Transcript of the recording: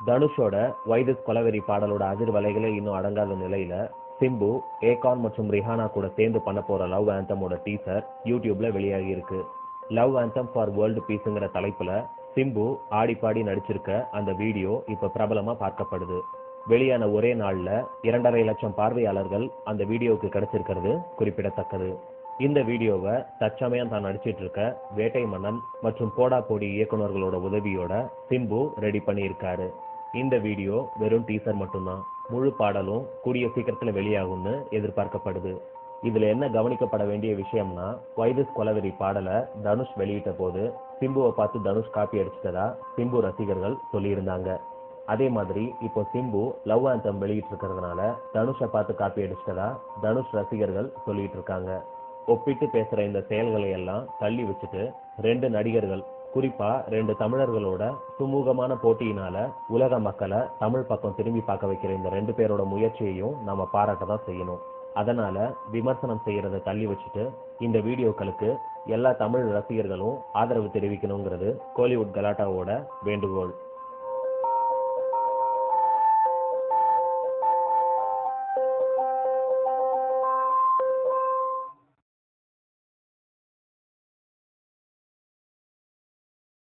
தனுஷோட வைதஸ் கொலவெறி பாடலோட அதிர்வலைகளே இன்னும் அடங்காத நிலையில சிம்பு, ஏகான் மற்றும் ரிஹானா கூட சேர்ந்து பண்ண போற லவ் ஆந்தமோட டீசர் யூடியூப்ல வெளியாகி இருக்கு. லவ் ஆந்தம் ஃபார் வேர்ல்டு பீஸ்ங்கிற தலைப்புல சிம்பு ஆடி பாடி நடிச்சிருக்க அந்த வீடியோ இப்ப பிரபலமா பார்க்கப்படுது. வெளியான ஒரே நாள்ல 2.5 லட்சம் பார்வையாளர்கள் அந்த வீடியோவுக்கு கிடைச்சிருக்கிறது குறிப்பிடத்தக்கது. இந்த வீடியோவை தற்சமயம் தான் நடிச்சிட்டு இருக்க வேட்டை மன்னன் மற்றும் போடா போடி இயக்குநர்களோட உதவியோட சிம்பு ரெடி பண்ணியிருக்காரு. இந்த வீடியோ வெறும் டீசர் மட்டும்தான். முழு பாடலும் கூடிய சீக்கிரத்துல வெளியாகும்னு எதிர்பார்க்கப்படுது. இதுல என்ன கவனிக்கப்பட வேண்டிய விஷயம்னா, வைதஸ் கொலவெறி பாடலை தனுஷ் வெளியிட்ட போது சிம்புவை பார்த்து தனுஷ் காப்பி அடிச்சிட்டதா சிம்பு ரசிகர்கள் சொல்லியிருந்தாங்க. அதே மாதிரி இப்போ சிம்பு லவ் ஆந்தம் வெளியிட்டு இருக்கிறதுனால தனுஷை பார்த்து காப்பி அடிச்சிட்டதா தனுஷ் ரசிகர்கள் சொல்லிட்டு இருக்காங்க. ஒப்பிட்டு பேசுற இந்த செயல்களை எல்லாம் தள்ளி வச்சுட்டு 2 நடிகர்கள், குறிப்பா 2 தமிழர்களோட சுமூகமான போட்டியினால உலக மக்களை தமிழ் பக்கம் திரும்பி பார்க்க வைக்கிற இந்த 2 பேரோட முயற்சியையும் நாம பாராட்ட தான் செய்யணும். அதனால விமர்சனம் செய்யறதை தள்ளி வச்சுட்டு இந்த வீடியோக்களுக்கு எல்லா தமிழ் ரசிகர்களும் ஆதரவு தெரிவிக்கணுங்கிறது கோலிவுட் கலாட்டாவோட வேண்டுகோள்.